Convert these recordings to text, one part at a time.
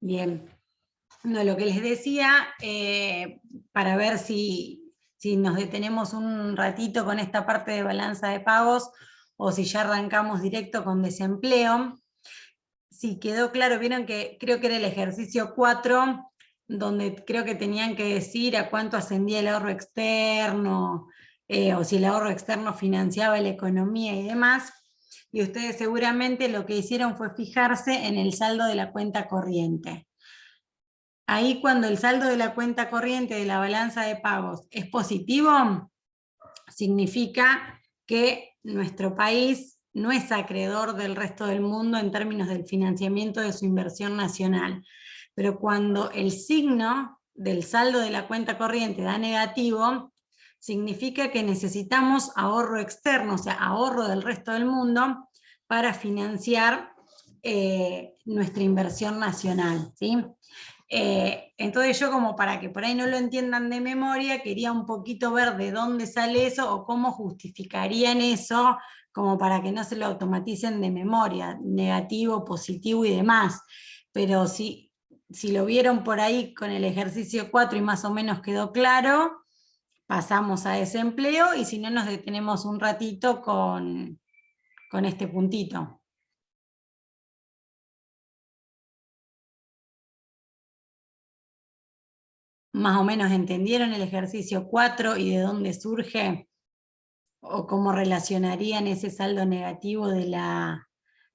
Bien. No, lo que les decía, para ver si nos detenemos un ratito con esta parte de balanza de pagos o si ya arrancamos directo con desempleo. Si quedó claro, vieron que creo que era el ejercicio 4, donde creo que tenían que decir a cuánto ascendía el ahorro externo, o si el ahorro externo financiaba la economía y demás. Y ustedes seguramente lo que hicieron fue fijarse en el saldo de la cuenta corriente. Ahí cuando el saldo de la cuenta corriente de la balanza de pagos es positivo, significa que nuestro país no es acreedor del resto del mundo en términos del financiamiento de su inversión nacional. Pero cuando el signo del saldo de la cuenta corriente da negativo, significa que necesitamos ahorro externo, o sea, ahorro del resto del mundo, para financiar nuestra inversión nacional, ¿sí? Entonces yo, como para que por ahí no lo entiendan de memoria, quería un poquito ver de dónde sale eso o cómo justificarían eso, como para que no se lo automaticen de memoria, negativo, positivo y demás. Pero si lo vieron por ahí con el ejercicio 4 y más o menos quedó claro, pasamos a desempleo, y si no, nos detenemos un ratito con este puntito. ¿Más o menos entendieron el ejercicio 4 y de dónde surge? ¿O cómo relacionarían ese saldo negativo de la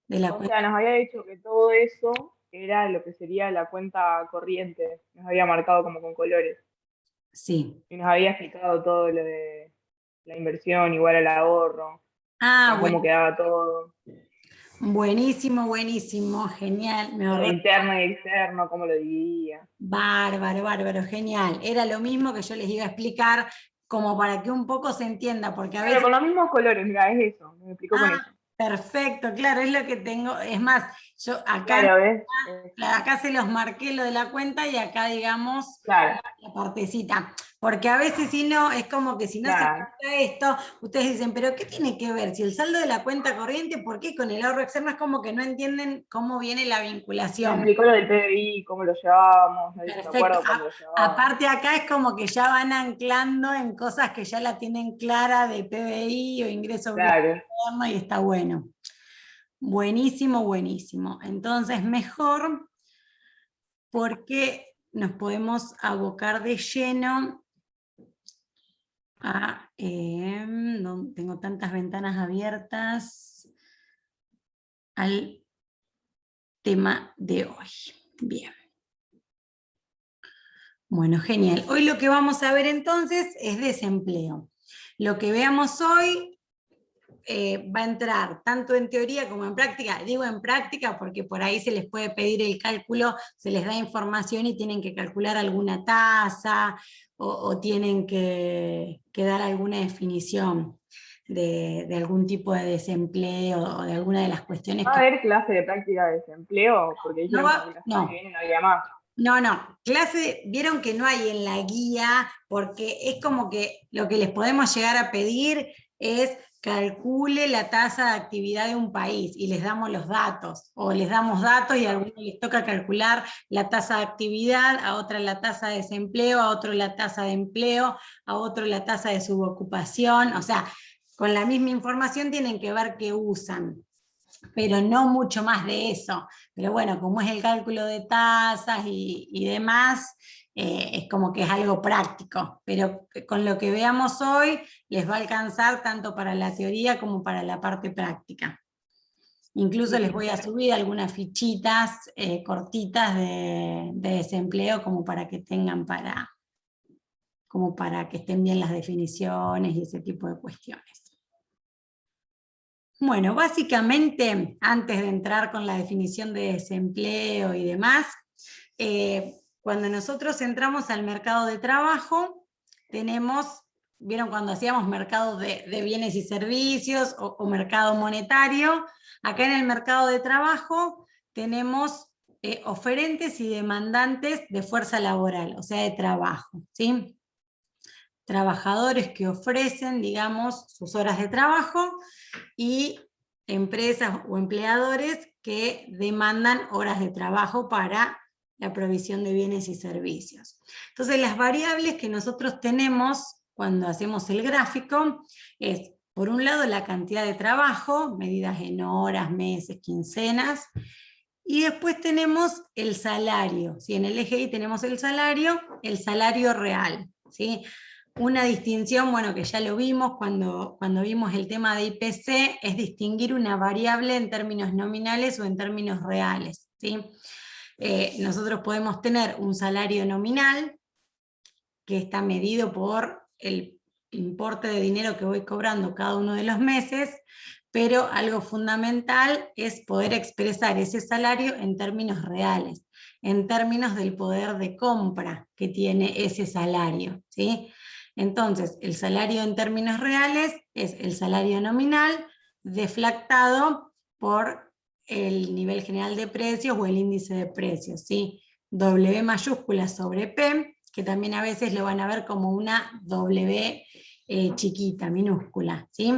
O cuenta? sea, nos había dicho que todo eso era lo que sería la cuenta corriente. Nos había marcado como con colores. Sí. Y nos había explicado todo lo de la inversión igual al ahorro. O Ah, sea, bueno. cómo quedaba todo. Buenísimo, buenísimo, genial. Me Lo de ahorré. interno y externo, cómo lo dividía. Bárbaro, bárbaro, genial. Era lo mismo que yo les iba a explicar, como para que un poco se entienda, porque a Claro, veces... con los mismos colores, mira, es eso. Me explicó con Ah, eso. perfecto, claro, es lo que tengo. Es más, yo acá, Claro, ¿ves? acá se los marqué lo de la cuenta, y acá, digamos, Claro, la partecita. Porque a veces, si no, es como que si no se claro. explica esto, ustedes dicen, pero ¿qué tiene que ver? Si el saldo de la cuenta corriente, ¿por qué con el ahorro externo? Es como que no entienden cómo viene la Me vinculación. explicó lo del PBI, cómo lo llevábamos, me dijo, ¿se Perfecto. acuerdan cuando lo llevábamos? Aparte, acá es como que ya van anclando en cosas que ya la tienen clara, de PBI o ingreso bruto Claro. interno, y está bueno. Buenísimo, buenísimo. Entonces, mejor, porque nos podemos abocar de lleno a... no tengo tantas ventanas abiertas, al tema de hoy. Bien. Bueno, genial. Hoy lo que vamos a ver entonces es desempleo. Lo que veamos hoy va a entrar tanto en teoría como en práctica. Digo en práctica porque por ahí se les puede pedir el cálculo, se les da información y tienen que calcular alguna tasa, o tienen que dar alguna definición de algún tipo de desempleo o de alguna de las cuestiones ¿Va a que... haber clase de práctica de desempleo? Porque No dijeron va, como que la no, semana que viene no había más. no, no, clase, vieron que no hay en la guía, porque es como que lo que les podemos llegar a pedir es: calcule la tasa de actividad de un país, y les damos los datos, o les damos datos y a algunos les toca calcular la tasa de actividad, a otra la tasa de desempleo, a otro la tasa de empleo, a otro la tasa de subocupación. O sea, con la misma información tienen que ver qué usan, pero no mucho más de eso. Pero bueno, como es el cálculo de tasas y demás, es como que es algo práctico, pero con lo que veamos hoy les va a alcanzar tanto para la teoría como para la parte práctica. Incluso les voy a subir algunas fichitas cortitas de desempleo, como para que tengan como para que estén bien las definiciones y ese tipo de cuestiones. Bueno, básicamente, antes de entrar con la definición de desempleo y demás, cuando nosotros entramos al mercado de trabajo, vieron cuando hacíamos mercado de bienes y servicios o mercado monetario. Acá en el mercado de trabajo tenemos oferentes y demandantes de fuerza laboral, o sea, de trabajo, ¿sí? Trabajadores que ofrecen, digamos, sus horas de trabajo, y empresas o empleadores que demandan horas de trabajo para la provisión de bienes y servicios. Entonces las variables que nosotros tenemos cuando hacemos el gráfico es, por un lado, la cantidad de trabajo, medidas en horas, meses, quincenas, y después tenemos el salario, ¿sí? En el eje Y tenemos el salario real, ¿sí? Una distinción, bueno, que ya lo vimos cuando vimos el tema de IPC, es distinguir una variable en términos nominales o en términos reales, ¿sí? Nosotros podemos tener un salario nominal, que está medido por el importe de dinero que voy cobrando cada uno de los meses, pero algo fundamental es poder expresar ese salario en términos reales, en términos del poder de compra que tiene ese salario, ¿sí? Entonces, el salario en términos reales es el salario nominal deflactado por el nivel general de precios o el índice de precios, ¿sí? W mayúscula sobre P, que también a veces lo van a ver como una W chiquita, minúscula, ¿sí?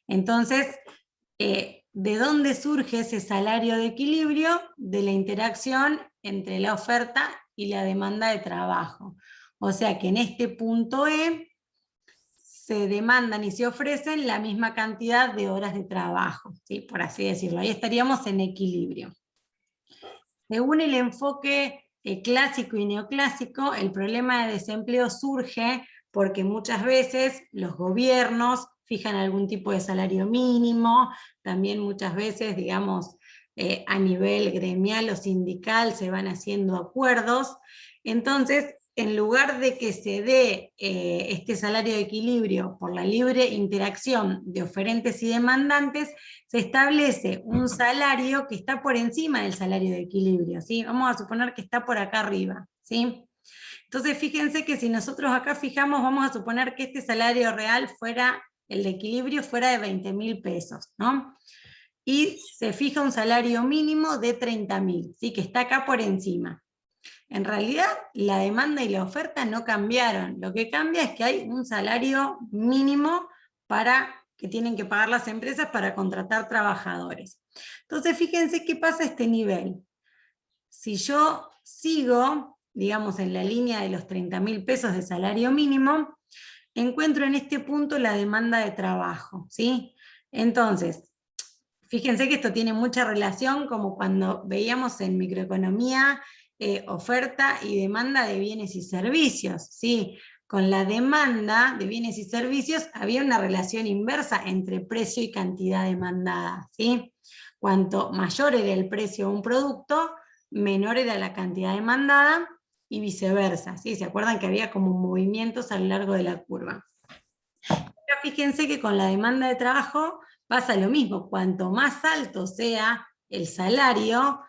Entonces, ¿de dónde surge ese salario de equilibrio? De la interacción entre la oferta y la demanda de trabajo. O sea que en este punto E se demandan y se ofrecen la misma cantidad de horas de trabajo, ¿sí? Por así decirlo. Ahí estaríamos en equilibrio. Según el enfoque clásico y neoclásico, el problema de desempleo surge porque muchas veces los gobiernos fijan algún tipo de salario mínimo, también muchas veces, digamos, a nivel gremial o sindical se van haciendo acuerdos. Entonces, en lugar de que se dé este salario de equilibrio por la libre interacción de oferentes y demandantes, se establece un salario que está por encima del salario de equilibrio, ¿sí? Vamos a suponer que está por acá arriba, ¿sí? Entonces fíjense que si nosotros acá fijamos, vamos a suponer que este salario real fuera, el de equilibrio fuera de 20.000 pesos, ¿no? Y se fija un salario mínimo de 30.000, ¿sí? Que está acá por encima. En realidad, la demanda y la oferta no cambiaron. Lo que cambia es que hay un salario mínimo que tienen que pagar las empresas para contratar trabajadores. Entonces, fíjense qué pasa a este nivel. Si yo sigo, digamos, en la línea de los 30.000 pesos de salario mínimo, encuentro en este punto la demanda de trabajo, ¿sí? Entonces, fíjense que esto tiene mucha relación como cuando veíamos en microeconomía oferta y demanda de bienes y servicios, ¿sí? Con la demanda de bienes y servicios había una relación inversa entre precio y cantidad demandada, ¿sí? Cuanto mayor era el precio de un producto, menor era la cantidad demandada y viceversa, ¿sí? ¿Se acuerdan que había como movimientos a lo largo de la curva? Pero fíjense que con la demanda de trabajo pasa lo mismo, cuanto más alto sea el salario,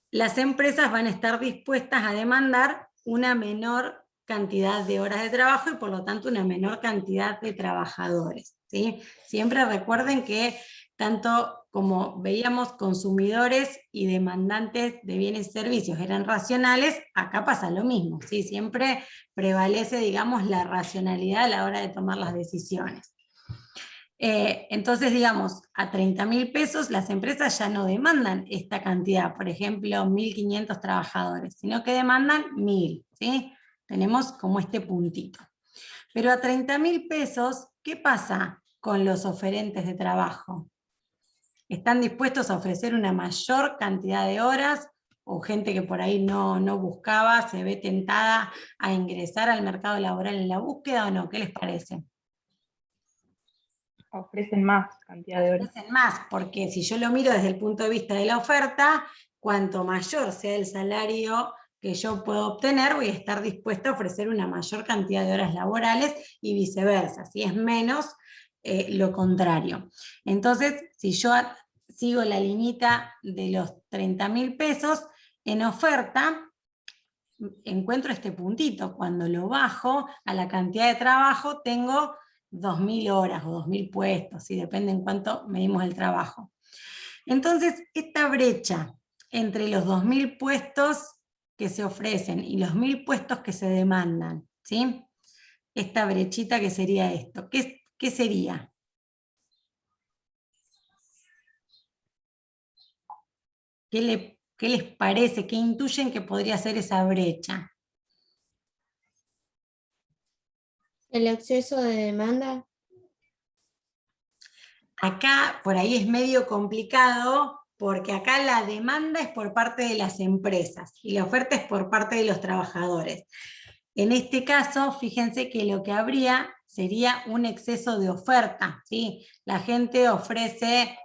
las empresas van a estar dispuestas a demandar una menor cantidad de horas de trabajo y por lo tanto una menor cantidad de trabajadores, ¿sí? Siempre recuerden que tanto como veíamos consumidores y demandantes de bienes y servicios eran racionales, acá pasa lo mismo, ¿sí? Siempre prevalece, digamos, la racionalidad a la hora de tomar las decisiones. Entonces, digamos, a 30.000 pesos las empresas ya no demandan esta cantidad, por ejemplo, 1.500 trabajadores, sino que demandan 1.000, ¿sí? Tenemos como este puntito. Pero a 30.000 pesos, ¿qué pasa con los oferentes de trabajo? ¿Están dispuestos a ofrecer una mayor cantidad de horas? ¿O gente que por ahí no buscaba, se ve tentada a ingresar al mercado laboral en la búsqueda o no? ¿Qué les parece? Ofrecen más cantidad de horas. Ofrecen más, porque si yo lo miro desde el punto de vista de la oferta, cuanto mayor sea el salario que yo puedo obtener, voy a estar dispuesta a ofrecer una mayor cantidad de horas laborales y viceversa, si es menos, lo contrario. Entonces, si yo sigo la liñita de los 30.000 pesos, en oferta encuentro este puntito, cuando lo bajo a la cantidad de trabajo tengo 2.000 horas o 2.000 puestos, ¿sí? Depende en cuánto medimos el trabajo. Entonces, esta brecha entre los 2.000 puestos que se ofrecen y los 1.000 puestos que se demandan, ¿sí? Esta brechita que sería esto, ¿qué sería? ¿Qué ¿Qué les parece? ¿Qué intuyen que podría ser esa brecha? El exceso de demanda. Acá por ahí es medio complicado, porque acá la demanda es por parte de las empresas y la oferta es por parte de los trabajadores. En este caso, fíjense que lo que habría sería un exceso de oferta, ¿sí? La gente ofrece,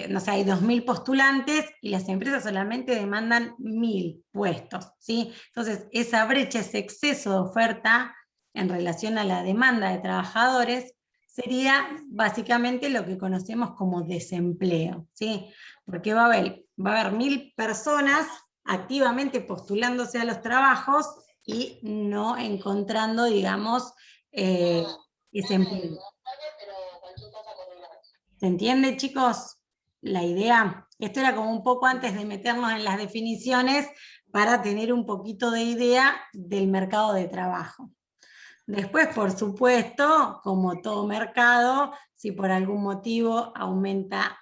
no sé, hay 2.000 postulantes y las empresas solamente demandan 1.000 puestos, ¿sí? Entonces, esa brecha, ese exceso de oferta en relación a la demanda de trabajadores, sería básicamente lo que conocemos como desempleo, ¿sí? Porque va a haber 1.000 personas activamente postulándose a los trabajos y no encontrando, digamos, ese empleo. ¿Se entiende, chicos? La idea. Esto era como un poco antes de meternos en las definiciones para tener un poquito de idea del mercado de trabajo. Después, por supuesto, como todo mercado, si por algún motivo aumenta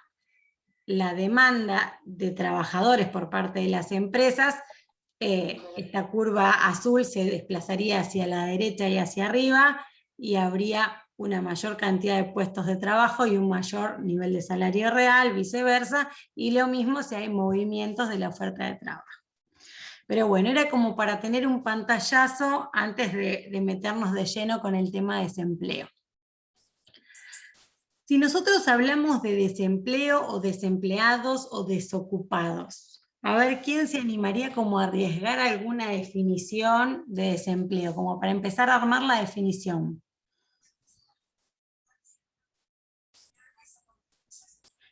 la demanda de trabajadores por parte de las empresas, esta curva azul se desplazaría hacia la derecha y hacia arriba, y habría una mayor cantidad de puestos de trabajo y un mayor nivel de salario real, viceversa, y lo mismo si hay movimientos de la oferta de trabajo. Pero bueno, era como para tener un pantallazo antes de meternos de lleno con el tema de desempleo. Si nosotros hablamos de desempleo o desempleados o desocupados, a ver, ¿quién se animaría como a arriesgar alguna definición de desempleo? Como para empezar a armar la definición.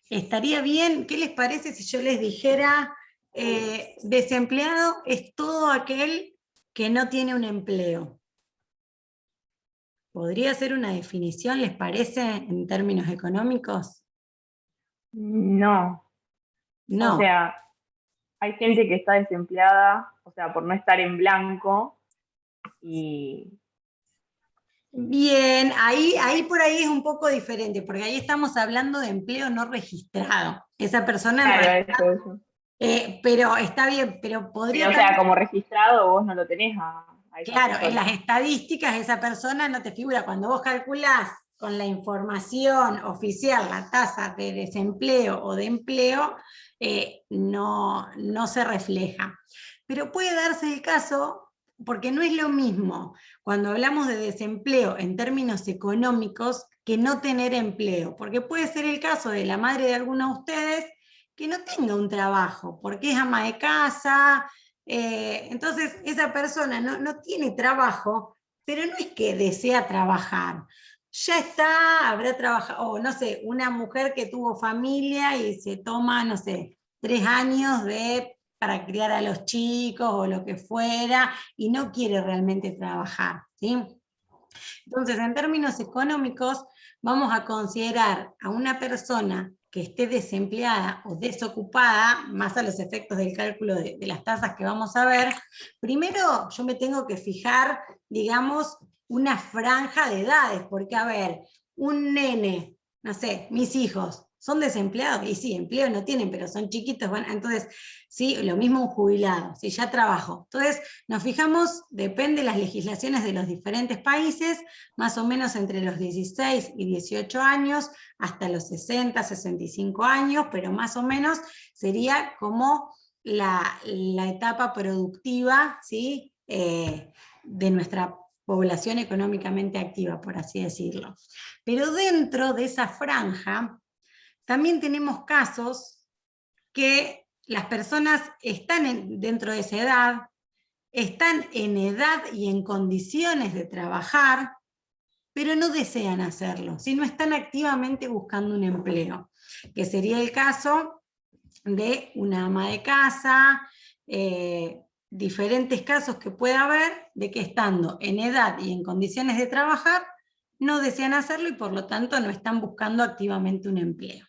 ¿Estaría bien? ¿Qué les parece si yo les dijera, desempleado es todo aquel que no tiene un empleo? ¿Podría ser una definición, les parece, en términos económicos? No, o No. sea, hay gente que está desempleada, o sea, por no estar en blanco, y Bien, ahí por ahí es un poco diferente, porque ahí estamos hablando de empleo no registrado. Esa persona en claro, realidad, eso. pero está bien, pero podría Pero, o sea, también, como registrado vos no lo tenés a esa claro, en persona. las estadísticas esa persona no te figura. Cuando vos calculás con la información oficial la tasa de desempleo o de empleo, no se refleja. Pero puede darse el caso, porque no es lo mismo cuando hablamos de desempleo en términos económicos que no tener empleo, porque puede ser el caso de la madre de algunos de ustedes que no tenga un trabajo, porque es ama de casa. Entonces esa persona no tiene trabajo, pero no es que desea trabajar. Ya está, habrá trabajado, o no sé, una mujer que tuvo familia y se toma, no sé, 3 años para criar a los chicos o lo que fuera, y no quiere realmente trabajar, ¿sí? Entonces, en términos económicos, vamos a considerar a una persona que esté desempleada o desocupada, más a los efectos del cálculo de las tasas que vamos a ver. Primero, yo me tengo que fijar, digamos, una franja de edades, porque, a ver, un nene, no sé, mis hijos, ¿son desempleados? Y sí, empleo no tienen, pero son chiquitos, entonces, sí, lo mismo un jubilado, si ya trabajo. Entonces, nos fijamos, depende de las legislaciones de los diferentes países, más o menos entre los 16 y 18 años, hasta los 60, 65 años, pero más o menos sería como la etapa productiva, ¿sí? De nuestra población económicamente activa, por así decirlo. Pero dentro de esa franja, también tenemos casos que las personas están dentro de esa edad, están en edad y en condiciones de trabajar, pero no desean hacerlo, sino están activamente buscando un empleo, que sería el caso de una ama de casa, diferentes casos que puede haber de que estando en edad y en condiciones de trabajar, no desean hacerlo y por lo tanto no están buscando activamente un empleo.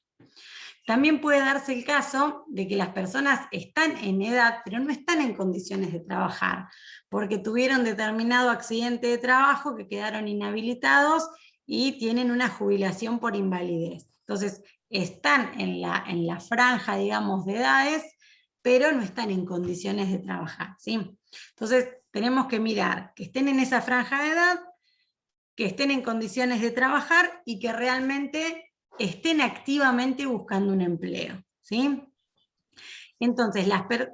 También puede darse el caso de que las personas están en edad, pero no están en condiciones de trabajar, porque tuvieron determinado accidente de trabajo, que quedaron inhabilitados y tienen una jubilación por invalidez. Entonces, están en la franja, digamos, de edades, pero no están en condiciones de trabajar, ¿sí? Entonces tenemos que mirar que estén en esa franja de edad, que estén en condiciones de trabajar y que realmente estén activamente buscando un empleo, ¿sí? Entonces,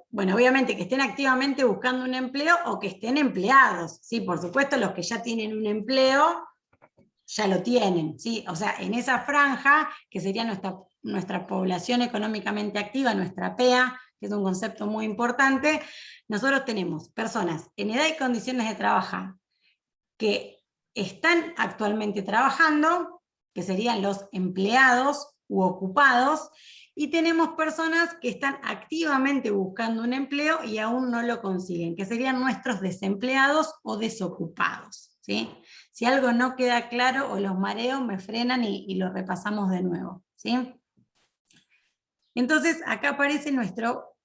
bueno, obviamente que estén activamente buscando un empleo o que estén empleados, ¿sí? Por supuesto, los que ya tienen un empleo ya lo tienen, ¿sí? O sea, en esa franja, que sería nuestra población económicamente activa, nuestra PEA, que es un concepto muy importante, nosotros tenemos personas en edad y condiciones de trabajar que están actualmente trabajando, que serían los empleados u ocupados, y tenemos personas que están activamente buscando un empleo y aún no lo consiguen, que serían nuestros desempleados o desocupados, ¿sí? Si algo no queda claro o los mareo, me frenan y lo repasamos de nuevo, ¿sí? Entonces, acá aparece nuestro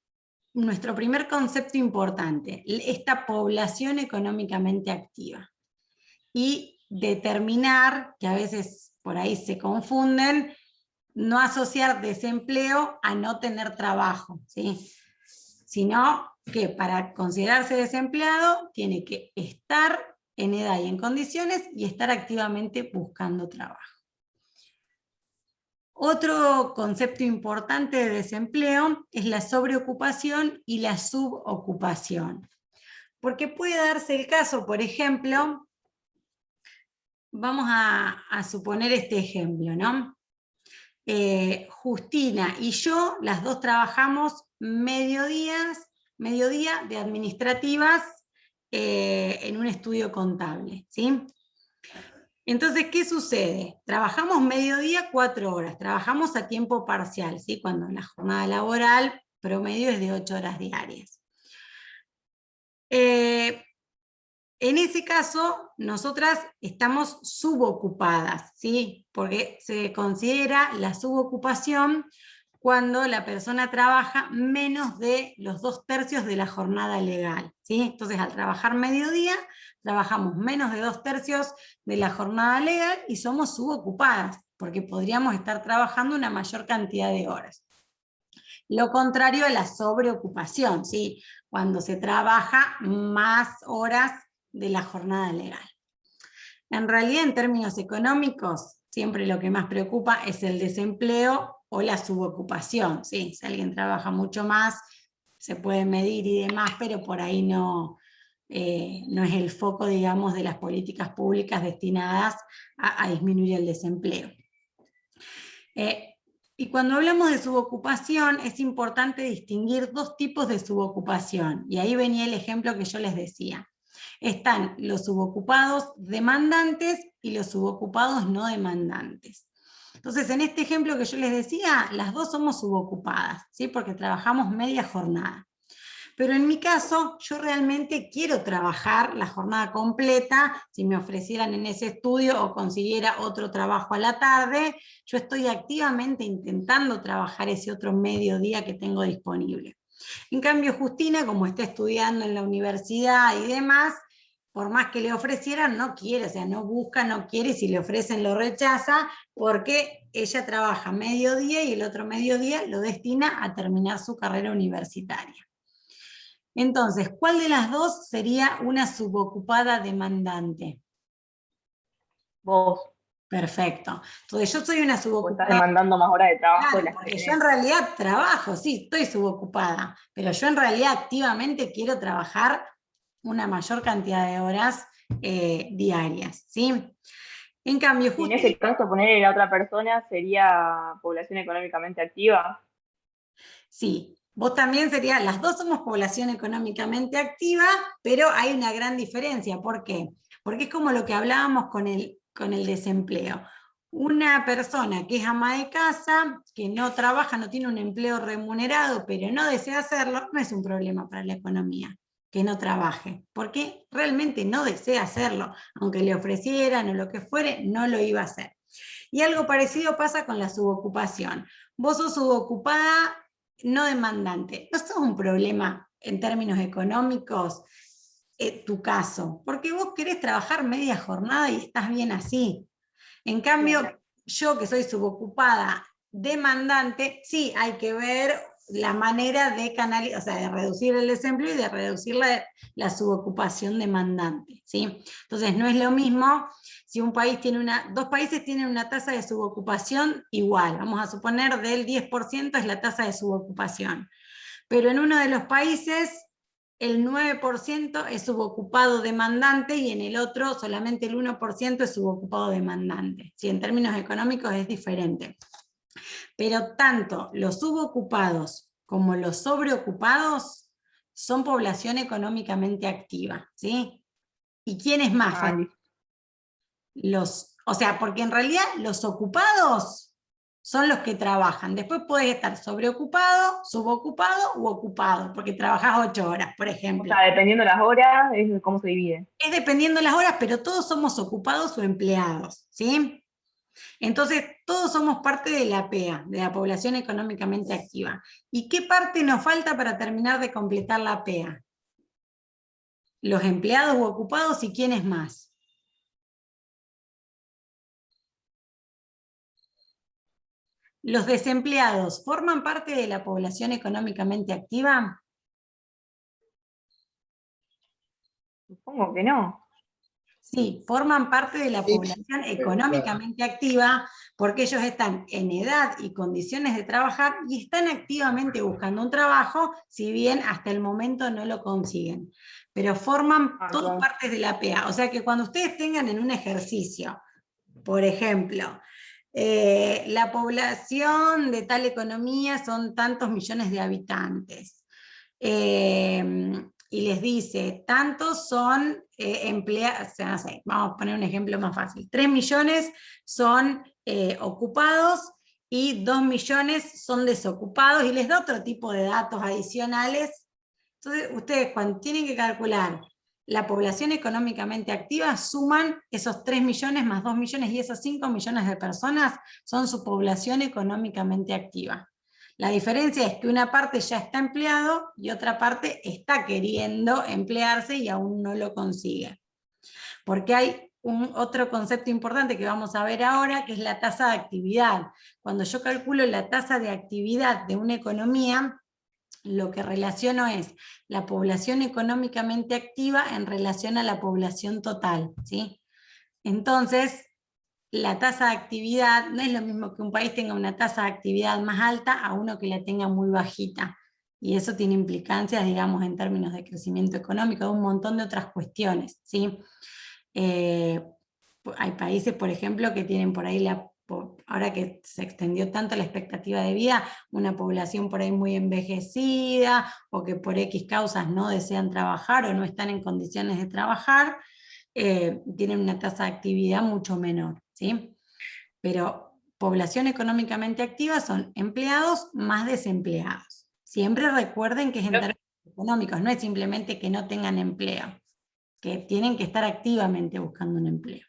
primer concepto importante, esta población económicamente activa. Y determinar, que a veces por ahí se confunden, no asociar desempleo a no tener trabajo, ¿sí? Sino que para considerarse desempleado tiene que estar en edad y en condiciones y estar activamente buscando trabajo. Otro concepto importante de desempleo es la sobreocupación y la subocupación. Porque puede darse el caso, por ejemplo, vamos a suponer este ejemplo, ¿no? Justina y yo, las dos trabajamos mediodía de administrativas en un estudio contable, ¿sí? Entonces, ¿qué sucede? Trabajamos mediodía 4 horas, trabajamos a tiempo parcial, ¿sí? Cuando la jornada laboral promedio es de 8 horas diarias. En ese caso, nosotras estamos subocupadas, ¿sí? Porque se considera la subocupación cuando la persona trabaja menos de los 2/3 de la jornada legal, ¿sí? Entonces, al trabajar mediodía, trabajamos menos de 2/3 de la jornada legal y somos subocupadas, porque podríamos estar trabajando una mayor cantidad de horas. Lo contrario a la sobreocupación, ¿sí? Cuando se trabaja más horas de la jornada legal. En realidad, en términos económicos, siempre lo que más preocupa es el desempleo o la subocupación, ¿sí? Si alguien trabaja mucho más, se puede medir y demás, pero por ahí no es el foco, digamos, de las políticas públicas destinadas a disminuir el desempleo. Y cuando hablamos de subocupación, es importante distinguir dos tipos de subocupación, y ahí venía el ejemplo que yo les decía. Están los subocupados demandantes y los subocupados no demandantes. Entonces, en este ejemplo que yo les decía, las dos somos subocupadas, ¿sí? Porque trabajamos media jornada. Pero en mi caso, yo realmente quiero trabajar la jornada completa. Si me ofrecieran en ese estudio o consiguiera otro trabajo a la tarde, yo estoy activamente intentando trabajar ese otro mediodía que tengo disponible. En cambio, Justina, como está estudiando en la universidad y demás, por más que le ofrecieran, no quiere, o sea, no busca, no quiere, y si le ofrecen lo rechaza, porque ella trabaja mediodía y el otro mediodía lo destina a terminar su carrera universitaria. Entonces, ¿cuál de las dos sería una subocupada demandante? Vos, Perfecto. Entonces, yo soy una estás subocupada. demandando más horas de trabajo de Claro, las que porque yo tenés. en realidad trabajo, sí, estoy subocupada, pero yo en realidad activamente quiero trabajar una mayor cantidad de horas diarias, ¿sí? En cambio, Y en Justina, ese caso, poner la otra persona sería población económicamente activa. sí, vos también serías, las dos somos población económicamente activa, pero hay una gran diferencia. ¿Por qué? Porque es como lo que hablábamos con el desempleo. Una persona que es ama de casa, que no trabaja, no tiene un empleo remunerado, pero no desea hacerlo, no es un problema para la economía que no trabaje, porque realmente no desea hacerlo, aunque le ofrecieran o lo que fuere, no lo iba a hacer. Y algo parecido pasa con la subocupación. Vos sos subocupada no demandante. No sos un problema en términos económicos tu caso, porque vos querés trabajar media jornada y estás bien así. En cambio, yo que soy subocupada demandante, sí hay que ver la manera de canalizar, o sea, de reducir el desempleo y de reducir la subocupación demandante, ¿sí? Entonces no es lo mismo si un país tiene dos países tienen una tasa de subocupación igual, vamos a suponer del 10% es la tasa de subocupación, pero en uno de los países el 9% es subocupado demandante y en el otro solamente el 1% es subocupado demandante. ¿Sí? En términos económicos es diferente. Pero tanto los subocupados como los sobreocupados son población económicamente activa. ¿Sí? ¿Y quién es más? O sea, porque en realidad los ocupados son los que trabajan. Después podés estar sobreocupado, subocupado u ocupado, porque trabajás 8 horas, por ejemplo. O sea, dependiendo las horas, es cómo se divide. Es dependiendo las horas, pero todos somos ocupados o empleados, ¿sí? Entonces, todos somos parte de la PEA, de la población económicamente activa. ¿Y qué parte nos falta para terminar de completar la PEA? Los empleados u ocupados y quiénes más. ¿Los desempleados forman parte de la población económicamente activa? Supongo que no. Sí, forman parte de la población económicamente activa porque ellos están en edad y condiciones de trabajar y están activamente buscando un trabajo, si bien hasta el momento no lo consiguen. Pero forman todas partes de la PEA. O sea que cuando ustedes tengan en un ejercicio, por ejemplo, la población de tal economía son tantos millones de habitantes. Y les dice, tantos son empleados, o sea, no sé, vamos a poner un ejemplo más fácil. 3 millones son ocupados y 2 millones son desocupados, y les da otro tipo de datos adicionales. Entonces, ustedes cuando tienen que calcular la población económicamente activa, suman esos 3 millones más 2 millones, y esos 5 millones de personas son su población económicamente activa. La diferencia es que una parte ya está empleado y otra parte está queriendo emplearse y aún no lo consigue. Porque hay otro concepto importante que vamos a ver ahora, que es la tasa de actividad. Cuando yo calculo la tasa de actividad de una economía, lo que relaciono es la población económicamente activa en relación a la población total, ¿sí? Entonces, la tasa de actividad no es lo mismo que un país tenga una tasa de actividad más alta a uno que la tenga muy bajita. Y eso tiene implicancias, digamos, en términos de crecimiento económico, de un montón de otras cuestiones, ¿sí? Hay países, por ejemplo, que tienen por ahí ahora que se extendió tanto la expectativa de vida, una población por ahí muy envejecida, o que por X causas no desean trabajar o no están en condiciones de trabajar, tienen una tasa de actividad mucho menor, ¿sí? Pero población económicamente activa son empleados más desempleados. Siempre recuerden que es en términos económicos, no es simplemente que no tengan empleo, que tienen que estar activamente buscando un empleo.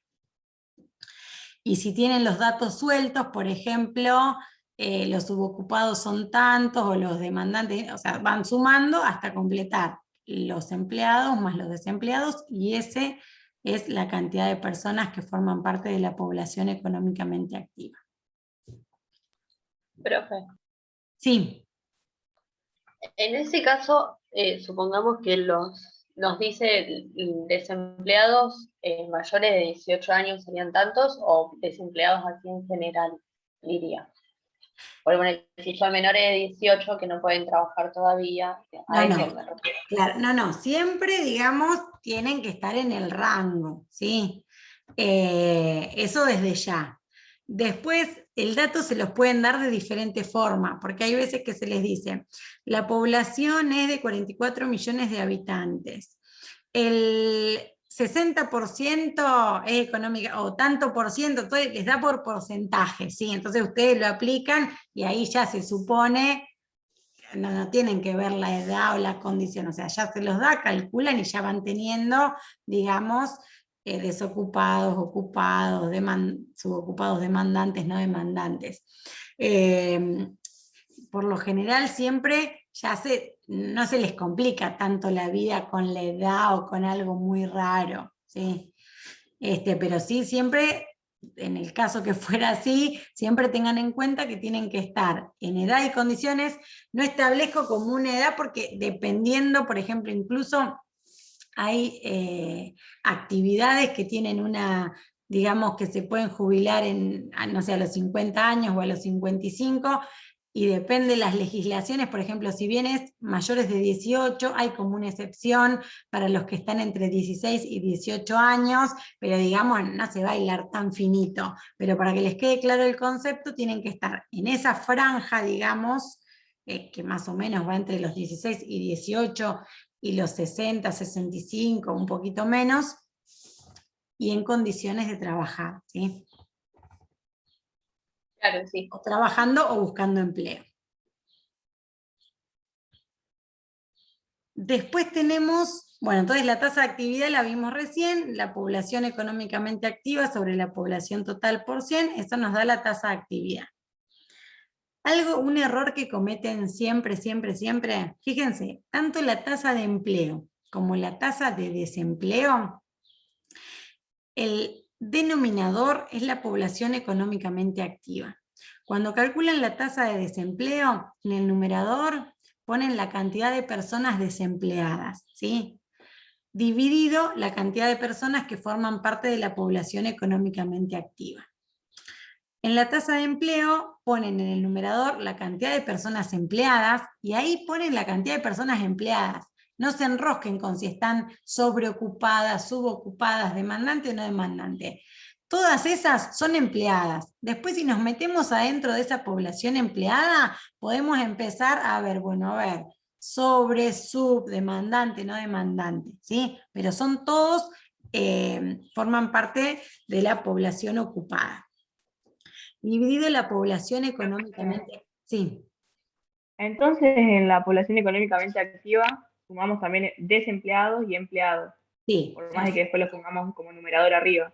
Y si tienen los datos sueltos, por ejemplo, los subocupados son tantos, o los demandantes, o sea, van sumando hasta completar los empleados más los desempleados, y ese es la cantidad de personas que forman parte de la población económicamente activa. Profe, Sí. en ese caso, supongamos que nos dice desempleados mayores de 18 años serían tantos, o desempleados así en general, diría. Por bueno, si son menores de 18 que no pueden trabajar todavía, a eso me refiero. Claro, no, siempre, digamos, tienen que estar en el rango, ¿sí? Eso desde ya. Después, el dato se los pueden dar de diferente forma, porque hay veces que se les dice, la población es de 44 millones de habitantes. El 60% es económica, o tanto por ciento, entonces les da por porcentaje, ¿sí? Entonces ustedes lo aplican y ahí ya se supone, no tienen que ver la edad o la condición, o sea, ya se los da, calculan y ya van teniendo, digamos, desocupados, ocupados, subocupados, demandantes, no demandantes. Por lo general siempre ya no se les complica tanto la vida con la edad o con algo muy raro, ¿sí? Pero sí siempre en el caso que fuera así, siempre tengan en cuenta que tienen que estar en edad y condiciones. No establezco como una edad porque dependiendo, por ejemplo, incluso hay actividades que tienen digamos que se pueden jubilar no sé, a los 50 años o a los 55, y depende de las legislaciones. Por ejemplo, si bien es mayores de 18, hay como una excepción para los que están entre 16 y 18 años, pero digamos, no se va a bailar tan finito. Pero para que les quede claro el concepto, tienen que estar en esa franja, digamos, que más o menos va entre los 16 y 18, y los 60, 65, un poquito menos, y en condiciones de trabajar, ¿sí? Claro, sí. O trabajando o buscando empleo. Después tenemos, bueno, entonces la tasa de actividad la vimos recién, la población económicamente activa sobre la población total por 100, eso nos da la tasa de actividad. Un error que cometen siempre, fíjense, tanto la tasa de empleo como la tasa de desempleo, el denominador es la población económicamente activa. Cuando calculan la tasa de desempleo, en el numerador ponen la cantidad de personas desempleadas, ¿sí? Dividido la cantidad de personas que forman parte de la población económicamente activa. En la tasa de empleo ponen en el numerador la cantidad de personas empleadas y ahí ponen la cantidad de personas empleadas. No se enrosquen con si están sobreocupadas, subocupadas, demandante o no demandante. Todas esas son empleadas. Después, si nos metemos adentro de esa población empleada, podemos empezar a ver, sobre, sub, demandante, no demandante, ¿sí? Pero son todos, forman parte de la población ocupada. Dividido la población económicamente, sí. Entonces, en la población económicamente activa, sumamos también desempleados y empleados, Sí, por más de que después los pongamos como numerador arriba.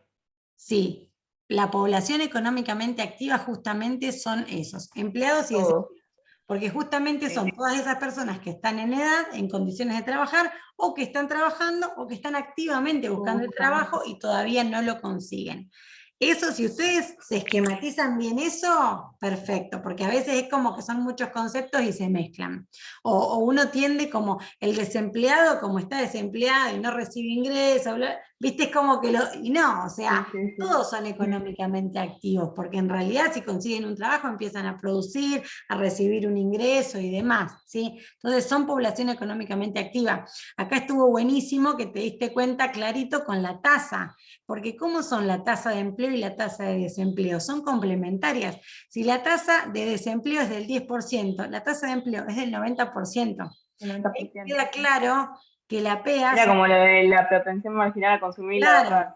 sí. La población económicamente activa justamente son esos, empleados y Todos. desempleados. Porque justamente Sí. son todas esas personas que están en edad, en condiciones de trabajar, o que están trabajando, o que están activamente buscando el trabajo y todavía no lo consiguen. Eso, si ustedes se esquematizan bien eso, perfecto, porque a veces es como que son muchos conceptos y se mezclan. O uno tiende como el desempleado, como está desempleado y no recibe ingresos, viste, es como que y no, o sea, Sí. todos son económicamente activos, porque en realidad si consiguen un trabajo empiezan a producir, a recibir un ingreso y demás, ¿sí? Entonces son población económicamente activa. Acá estuvo buenísimo que te diste cuenta clarito con la tasa, porque ¿cómo son la tasa de empleo y la tasa de desempleo? Son complementarias. Si la tasa de desempleo es del 10%, la tasa de empleo es del 90%. El 90%. Ahí queda claro que la PEA... Era como lo de la propensión marginal a consumir y Claro, ahorrar.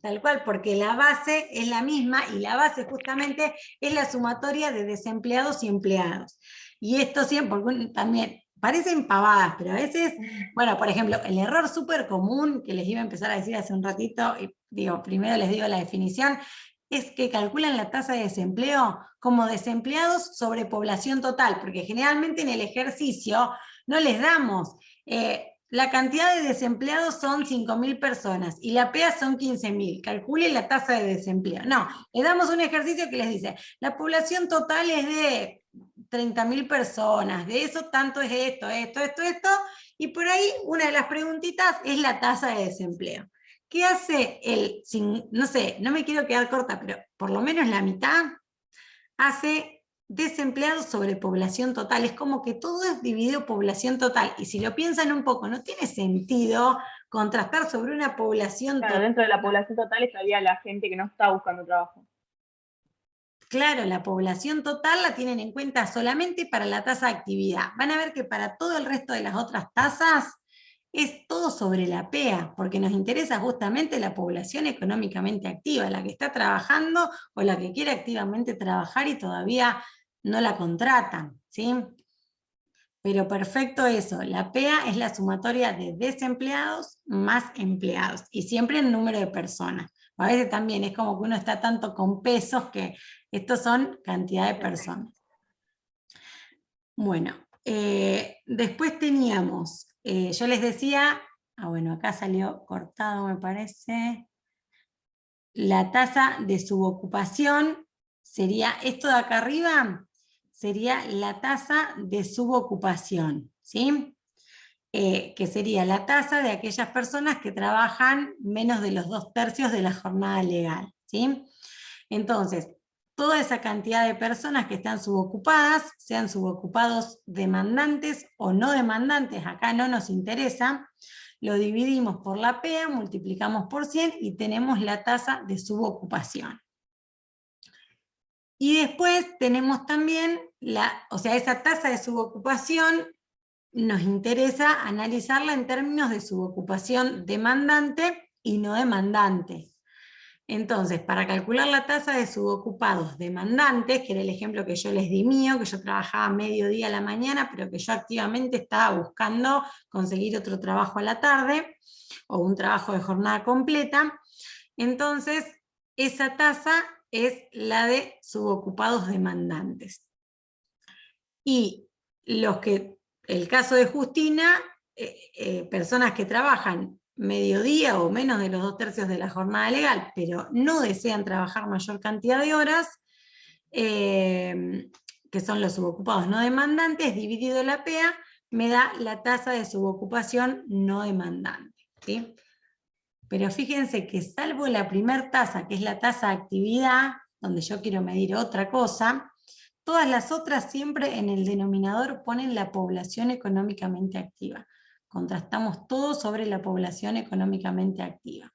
tal cual, porque la base es la misma y la base justamente es la sumatoria de desempleados y empleados. Y esto siempre, porque también parecen pavadas, pero a veces, bueno, por ejemplo, el error súper común que les iba a empezar a decir hace un ratito, y digo, primero les digo la definición, es que calculan la tasa de desempleo como desempleados sobre población total, porque generalmente en el ejercicio no les damos... la cantidad de desempleados son 5.000 personas y la PEA son 15.000. Calcule la tasa de desempleo. No, le damos un ejercicio que les dice, la población total es de 30.000 personas, de eso tanto es esto, y por ahí una de las preguntitas es la tasa de desempleo. ¿Qué hace no sé, no me quiero quedar corta, pero por lo menos la mitad hace desempleados sobre población total? Es como que todo es dividido población total, y si lo piensan un poco, no tiene sentido contrastar sobre una población Claro, total. dentro de la población total estaría la gente que no está buscando trabajo. Claro, la población total la tienen en cuenta solamente para la tasa de actividad. Van a ver que para todo el resto de las otras tasas es todo sobre la PEA, porque nos interesa justamente la población económicamente activa, la que está trabajando o la que quiere activamente trabajar y todavía no la contratan, ¿sí? Pero perfecto eso, la PEA es la sumatoria de desempleados más empleados, y siempre en número de personas. A veces también es como que uno está tanto con pesos que estos son cantidad de personas. Bueno, después teníamos, yo les decía, bueno, acá salió cortado me parece. la tasa de subocupación sería, esto de acá arriba, sería la tasa de subocupación, ¿sí? Que sería la tasa de aquellas personas que trabajan menos de los 2/3 de la jornada legal, ¿sí? Entonces, toda esa cantidad de personas que están subocupadas, sean subocupados demandantes o no demandantes, acá no nos interesa, lo dividimos por la PEA, multiplicamos por 100 y tenemos la tasa de subocupación. Y después tenemos también, esa tasa de subocupación nos interesa analizarla en términos de subocupación demandante y no demandante. Entonces, para calcular la tasa de subocupados demandantes, que era el ejemplo que yo les di mío, que yo trabajaba mediodía a la mañana, pero que yo activamente estaba buscando conseguir otro trabajo a la tarde, o un trabajo de jornada completa, entonces esa tasa es la de subocupados demandantes. Y el caso de Justina, personas que trabajan mediodía o menos de los 2/3 de la jornada legal, pero no desean trabajar mayor cantidad de horas, que son los subocupados no demandantes, dividido la PEA, me da la tasa de subocupación no demandante, ¿sí? Pero fíjense que salvo la primer tasa, que es la tasa de actividad, donde yo quiero medir otra cosa, todas las otras siempre en el denominador ponen la población económicamente activa. Contrastamos todo sobre la población económicamente activa.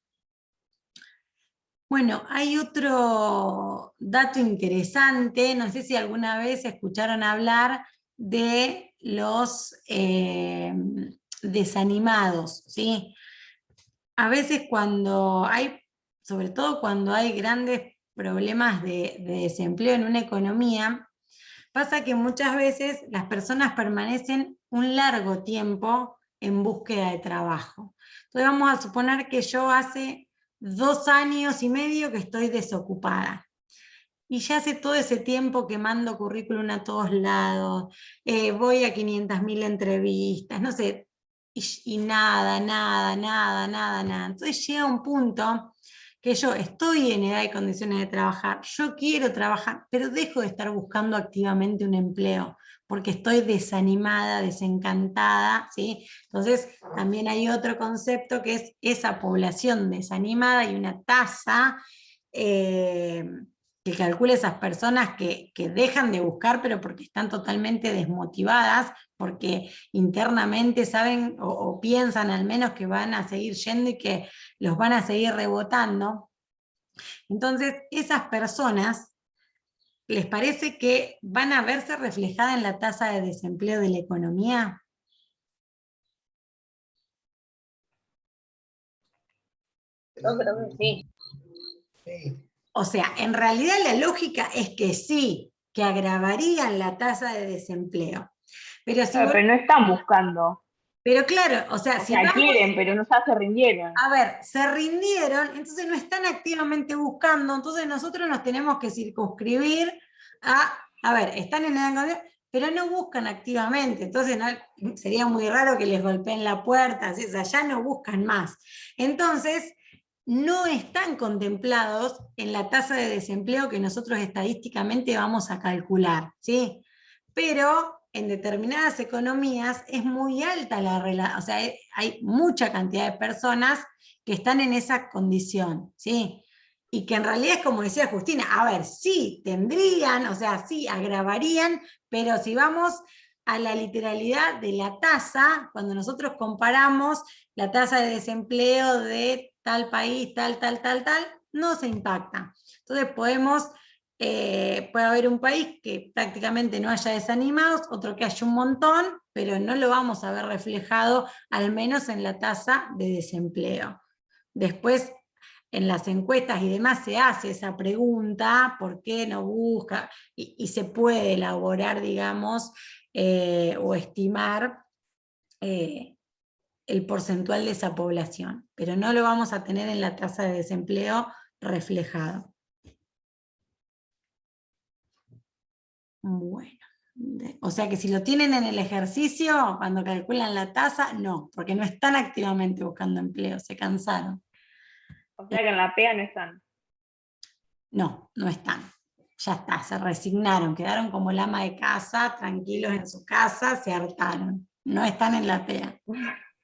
Bueno, hay otro dato interesante, no sé si alguna vez escucharon hablar de los desanimados, ¿sí? A veces sobre todo cuando hay grandes problemas de desempleo en una economía, pasa que muchas veces las personas permanecen un largo tiempo en búsqueda de trabajo. Entonces vamos a suponer que yo hace 2 años y medio que estoy desocupada. Y ya hace todo ese tiempo que mando currículum a todos lados, voy a 500.000 entrevistas, no sé, y nada. Entonces llega un punto que yo estoy en edad y condiciones de trabajar, yo quiero trabajar, pero dejo de estar buscando activamente un empleo, porque estoy desanimada, desencantada, ¿sí? Entonces también hay otro concepto que es esa población desanimada y una tasa que calcule esas personas que dejan de buscar, pero porque están totalmente desmotivadas, porque internamente saben o piensan al menos que van a seguir yendo y que los van a seguir rebotando. Entonces, esas personas, ¿les parece que van a verse reflejadas en la tasa de desempleo de la economía? Yo creo que sí. Sí. O sea, en realidad la lógica es que sí, que agravarían la tasa de desempleo. Pero, Pero no están buscando. Pero claro, o sea, O sea, quieren, pero no se rindieron. A ver, se rindieron, entonces no están activamente buscando, entonces nosotros nos tenemos que circunscribir a ver, están en edad, pero no buscan activamente, entonces sería muy raro que les golpeen la puerta, o sea, ya no buscan más. Entonces, no están contemplados en la tasa de desempleo que nosotros estadísticamente vamos a calcular, ¿sí? Pero en determinadas economías es muy alta la relación, o sea, hay mucha cantidad de personas que están en esa condición, ¿sí? Y que en realidad es como decía Justina, a ver, sí, tendrían, o sea, sí, agravarían, pero si vamos a la literalidad de la tasa, cuando nosotros comparamos la tasa de desempleo de tal país, tal, no se impacta. Entonces puede haber un país que prácticamente no haya desanimados, otro que haya un montón, pero no lo vamos a ver reflejado, al menos en la tasa de desempleo. Después, en las encuestas y demás se hace esa pregunta, ¿por qué no busca? Y se puede elaborar, digamos, o estimar el porcentual de esa población, pero no lo vamos a tener en la tasa de desempleo reflejado. Bueno, o sea que si lo tienen en el ejercicio, cuando calculan la tasa, no, porque no están activamente buscando empleo, se cansaron. O sea que en la PEA no están. No, no están. Ya está, se resignaron, quedaron como el ama de casa, tranquilos en su casa, se hartaron. No están en la TEA.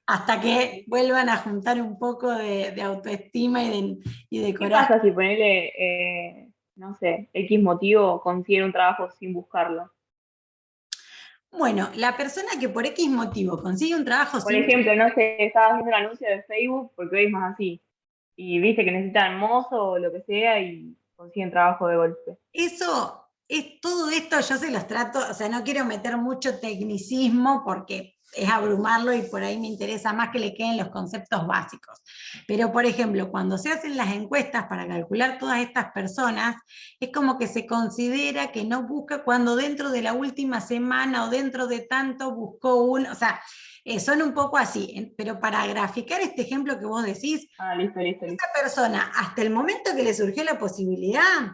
Hasta que vuelvan a juntar un poco de autoestima y de ¿Qué coraje. pasa si ponerle, no sé, X motivo consigue un trabajo sin buscarlo? Bueno, la persona que por X motivo consigue un trabajo Por sin... ejemplo, no sé, estabas viendo el anuncio de Facebook, porque hoy es más así, y viste que necesitan mozo o lo que sea y consiguen trabajo de golpe. Eso, todo esto yo se los trato, o sea, no quiero meter mucho tecnicismo porque es abrumarlo y por ahí me interesa más que le queden los conceptos básicos. Pero, por ejemplo, cuando se hacen las encuestas para calcular todas estas personas, es como que se considera que no busca cuando dentro de la última semana o dentro de tanto buscó o sea, son un poco así, pero para graficar este ejemplo que vos decís, Ah, listo. esa persona, hasta el momento que le surgió la posibilidad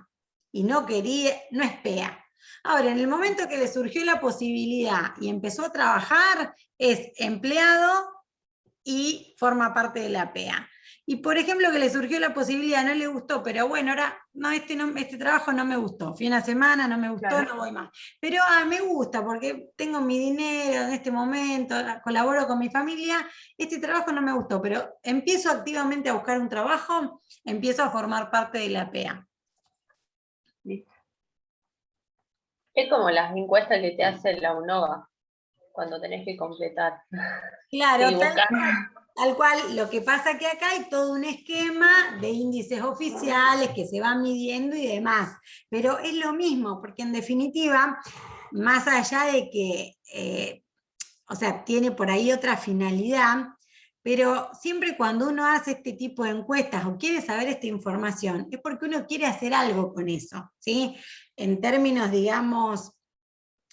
y no quería, no es PEA. Ahora, en el momento que le surgió la posibilidad y empezó a trabajar, es empleado y forma parte de la PEA. Y por ejemplo, que le surgió la posibilidad, no le gustó, pero bueno, ahora no, este trabajo no me gustó. Fui una semana, no me gustó, Claro. no voy más. Pero me gusta porque tengo mi dinero en este momento, colaboro con mi familia, este trabajo no me gustó, pero empiezo activamente a buscar un trabajo, empiezo a formar parte de la PEA. Listo. Es como las encuestas que te hace la UNOVA cuando tenés que completar. Claro, Sí, buscar. tal cual, lo que pasa que acá hay todo un esquema de índices oficiales que se van midiendo y demás, pero es lo mismo, porque en definitiva, más allá de que, o sea, tiene por ahí otra finalidad, pero siempre cuando uno hace este tipo de encuestas o quiere saber esta información, es porque uno quiere hacer algo con eso, ¿sí? En términos, digamos,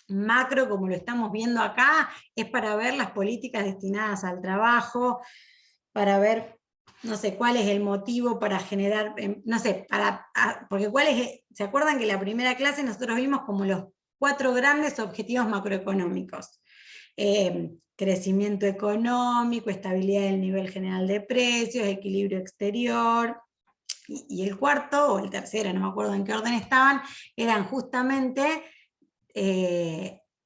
macro, como lo estamos viendo acá, es para ver las políticas destinadas al trabajo, para ver, no sé, cuál es el motivo para generar, no sé, porque ¿se acuerdan que en la primera clase nosotros vimos como los 4 grandes objetivos macroeconómicos? Crecimiento económico, estabilidad del nivel general de precios, equilibrio exterior, y el cuarto, o el tercero, no me acuerdo en qué orden estaban, eran justamente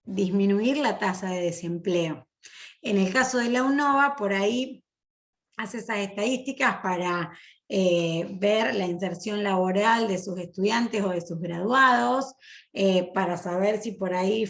disminuir la tasa de desempleo. En el caso de la UNOVA, por ahí hace esas estadísticas para ver la inserción laboral de sus estudiantes o de sus graduados, para saber si por ahí